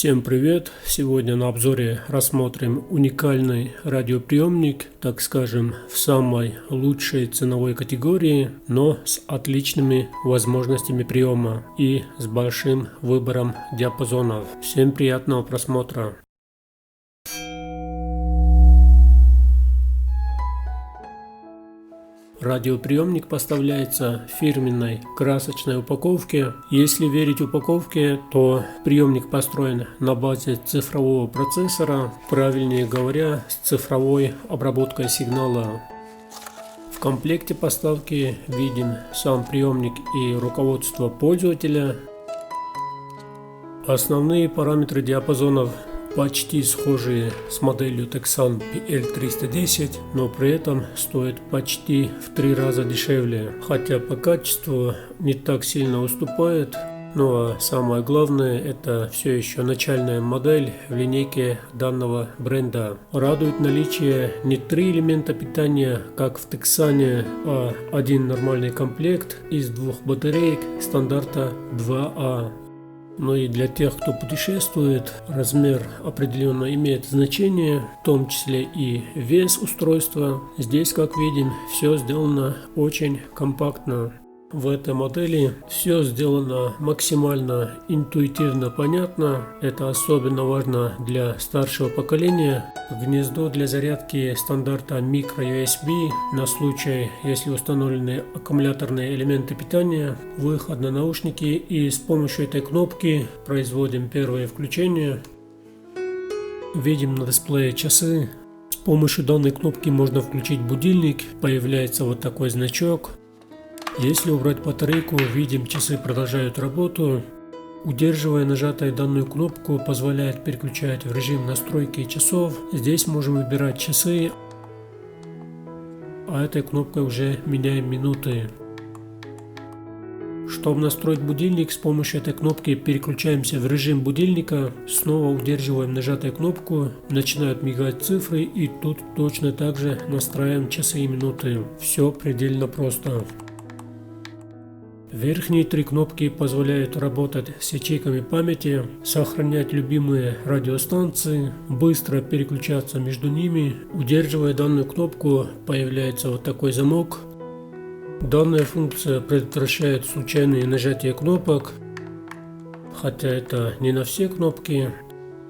Всем привет! Сегодня на обзоре рассмотрим уникальный радиоприемник, так скажем, в самой лучшей ценовой категории, но с отличными возможностями приема и с большим выбором диапазонов. Всем приятного просмотра! Радиоприемник поставляется в фирменной красочной упаковке. Если верить упаковке, то приемник построен на базе цифрового процессора, правильнее говоря, с цифровой обработкой сигнала. В комплекте поставки видим сам приемник и руководство пользователя. Основные параметры диапазонов почти схожие с моделью Texan PL310, но при этом стоит почти в 3 раза дешевле, хотя по качеству не так сильно уступает. Ну а самое главное, это все еще начальная модель в линейке данного бренда. Радует наличие не 3 элемента питания, как в Texan, а один нормальный комплект из 2 батареек стандарта 2А. Но и для тех, кто путешествует, размер определенно имеет значение, в том числе и вес устройства. Здесь, как видим, все сделано очень компактно. В этой модели все сделано максимально интуитивно понятно. Это особенно важно для старшего поколения. Гнездо для зарядки стандарта microUSB на случай, если установлены аккумуляторные элементы питания. Выход на наушники, и с помощью этой кнопки производим первое включение. Видим на дисплее часы. С помощью данной кнопки можно включить будильник. Появляется вот такой значок. Если убрать батарейку, видим, часы продолжают работу. Удерживая нажатой данную кнопку, позволяет переключать в режим настройки часов. Здесь можем выбирать часы, а этой кнопкой уже меняем минуты. Чтобы настроить будильник, с помощью этой кнопки переключаемся в режим будильника, снова удерживаем нажатой кнопку, начинают мигать цифры, и тут точно так же настраиваем часы и минуты. Все предельно просто. Верхние 3 кнопки позволяют работать с ячейками памяти, сохранять любимые радиостанции, быстро переключаться между ними. Удерживая данную кнопку, появляется вот такой замок. Данная функция предотвращает случайные нажатия кнопок, хотя это не на все кнопки.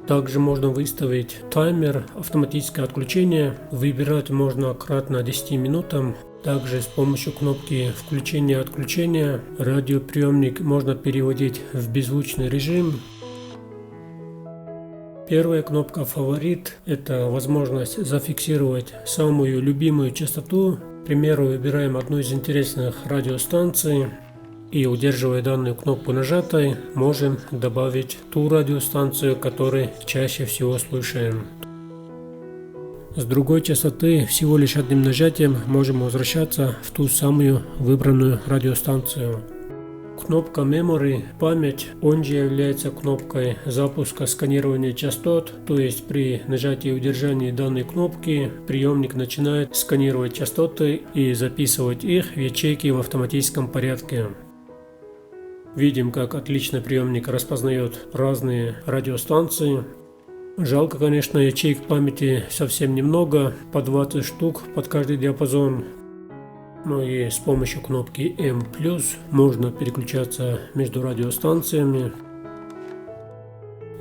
Также можно выставить таймер, автоматическое отключение. Выбирать можно кратно 10 минутам. Также с помощью кнопки включения-отключения радиоприемник можно переводить в беззвучный режим. Первая кнопка «Фаворит» – это возможность зафиксировать самую любимую частоту. К примеру, выбираем одну из интересных радиостанций и, удерживая данную кнопку нажатой, можем добавить ту радиостанцию, которую чаще всего слушаем. С другой частоты всего лишь одним нажатием можем возвращаться в ту самую выбранную радиостанцию. Кнопка Memory, память, он же является кнопкой запуска сканирования частот, то есть при нажатии и удержании данной кнопки приемник начинает сканировать частоты и записывать их в ячейки в автоматическом порядке. Видим, как отлично приемник распознает разные радиостанции. Жалко, конечно, ячеек памяти совсем немного, по 20 штук под каждый диапазон. Ну и с помощью кнопки M+, можно переключаться между радиостанциями.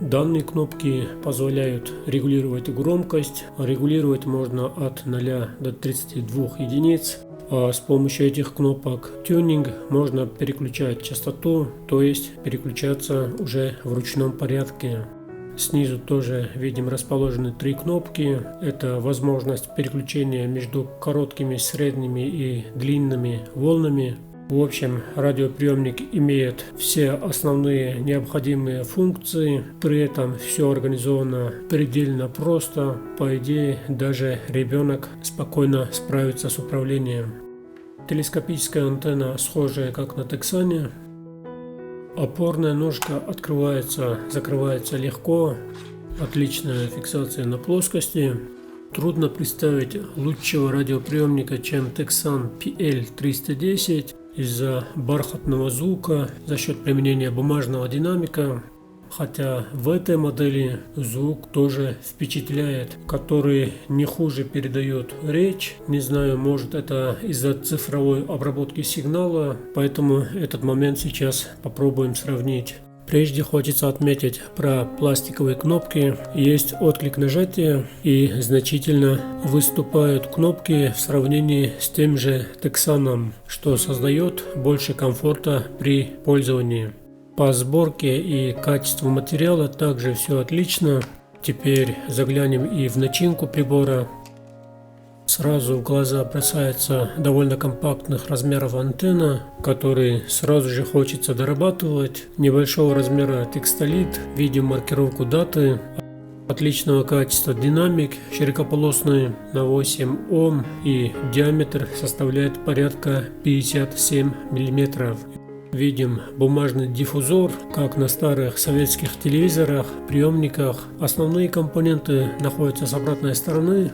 Данные кнопки позволяют регулировать громкость. Регулировать можно от 0 до 32 единиц. А с помощью этих кнопок тюнинг можно переключать частоту, то есть переключаться уже в ручном порядке. Снизу тоже видим расположены 3 кнопки. Это возможность переключения между короткими, средними и длинными волнами. В общем, радиоприемник имеет все основные необходимые функции. При этом все организовано предельно просто. По идее, даже ребенок спокойно справится с управлением. Телескопическая антенна схожая как на Texan. Опорная ножка открывается, закрывается легко, отличная фиксация на плоскости. Трудно представить лучшего радиоприемника, чем Texan PL310 из-за бархатного звука, за счет применения бумажного динамика. хотя в этой модели звук тоже впечатляет, который не хуже передает речь. Не знаю, может это из-за цифровой обработки сигнала, поэтому этот момент сейчас попробуем сравнить. Прежде хочется отметить про пластиковые кнопки. Есть отклик нажатия и значительно выступают кнопки в сравнении с тем же Texan, что создает больше комфорта при пользовании. По сборке и качеству материала также все отлично. Теперь заглянем и в начинку прибора. Сразу в глаза бросается довольно компактных размеров антенна, который сразу же хочется дорабатывать. Небольшого размера текстолит, видим маркировку даты. Отличного качества динамик широкополосный на 8 Ом и диаметр составляет порядка 57 мм. Видим бумажный диффузор, как на старых советских телевизорах, приемниках. Основные компоненты находятся с обратной стороны.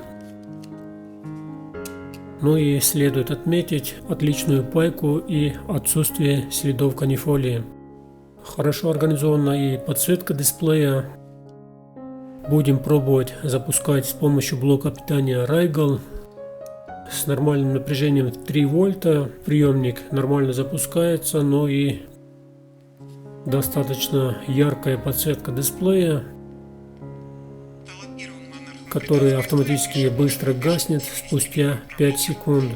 Ну и следует отметить отличную пайку и отсутствие следов канифолии. Хорошо организована и подсветка дисплея. Будем пробовать запускать с помощью блока питания Rigol. С нормальным напряжением 3 вольта приемник нормально запускается, но и достаточно яркая подсветка дисплея, который автоматически быстро гаснет спустя 5 секунд.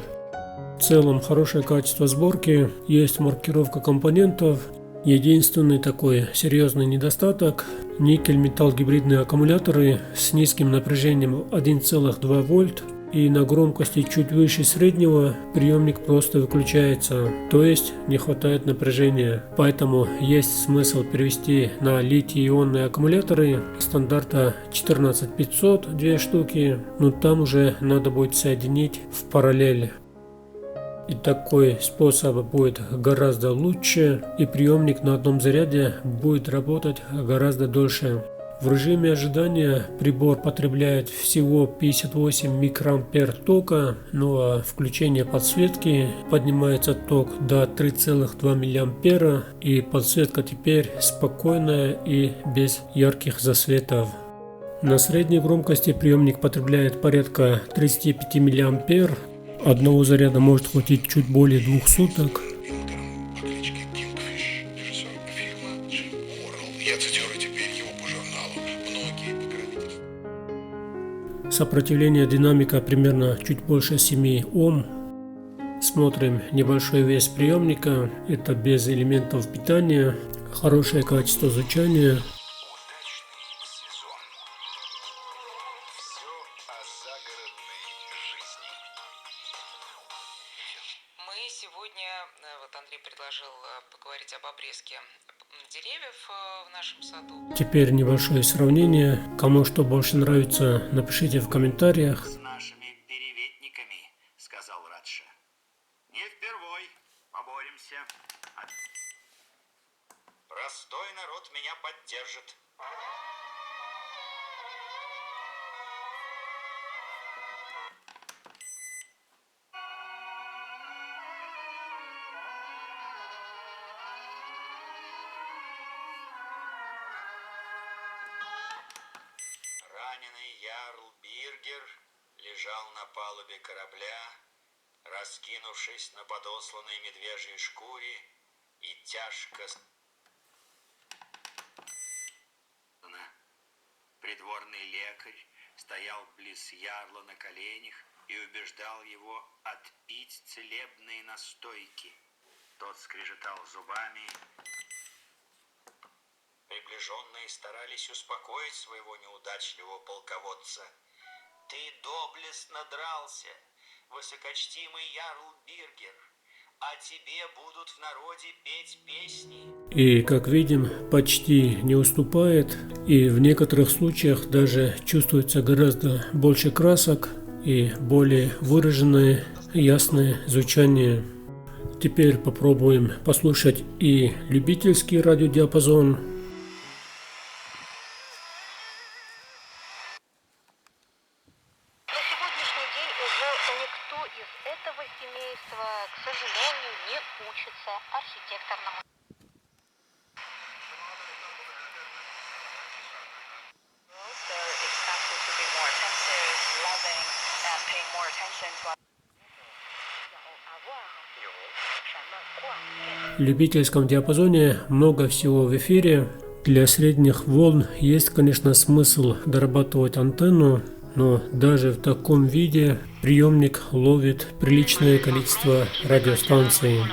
В целом хорошее качество сборки, есть маркировка компонентов. Единственный такой серьезный недостаток – никель-металл гибридные аккумуляторы с низким напряжением 1,2 вольт и на громкости чуть выше среднего приемник просто выключается, то есть не хватает напряжения. Поэтому есть смысл перевести на литий-ионные аккумуляторы стандарта 14500 2 штуки, но там уже надо будет соединить в параллель. И такой способ будет гораздо лучше, и приемник на одном заряде будет работать гораздо дольше. В режиме ожидания прибор потребляет всего 58 микроампер тока, ну а включение подсветки поднимается ток до 3,2 миллиампера, и подсветка теперь спокойная и без ярких засветов. На средней громкости приемник потребляет порядка 35 миллиампер. Одного заряда может хватить чуть более 2 суток. Сопротивление динамика примерно чуть больше 7 Ом. Смотрим небольшой вес приемника. Это без элементов питания. Хорошее качество звучания. Вот Андрей предложил поговорить об обрезке деревьев в нашем саду. Теперь небольшое сравнение. Кому что больше нравится, напишите в комментариях. С нашими переветниками, сказал Радша. Не впервой, поборемся. Простой народ меня поддержит. Раненый ярл Биргер лежал на палубе корабля, раскинувшись на подосланной медвежьей шкуре и тяжко... Придворный лекарь стоял близ ярла на коленях и убеждал его отпить целебные настойки. Тот скрежетал зубами. Приближенные старались успокоить своего неудачливого полководца. «Ты доблестно дрался, высокочтимый ярл Биргер, а тебе будут в народе петь песни». И, как видим, почти не уступает, и в некоторых случаях даже чувствуется гораздо больше красок и более выраженное ясное звучание. Теперь попробуем послушать и любительский радиодиапазон. Этого семейства, к сожалению, не учится архитекторному. В любительском диапазоне много всего в эфире. Для средних волн есть, конечно, смысл дорабатывать антенну, но даже в таком виде приемник ловит приличное количество радиостанций. Вот.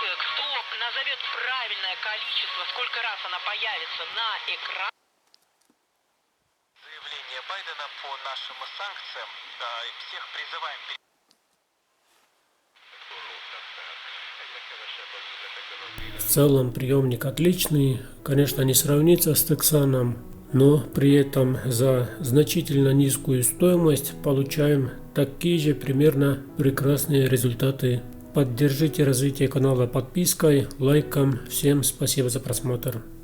Кто назовет правильное количество, сколько раз она появится на экране? Заявление Байдена по нашим санкциям. Всех призываем. В целом приемник отличный, конечно, не сравнится с Тексаном, но при этом за значительно низкую стоимость получаем такие же примерно прекрасные результаты. Поддержите развитие канала подпиской, лайком. Всем спасибо за просмотр.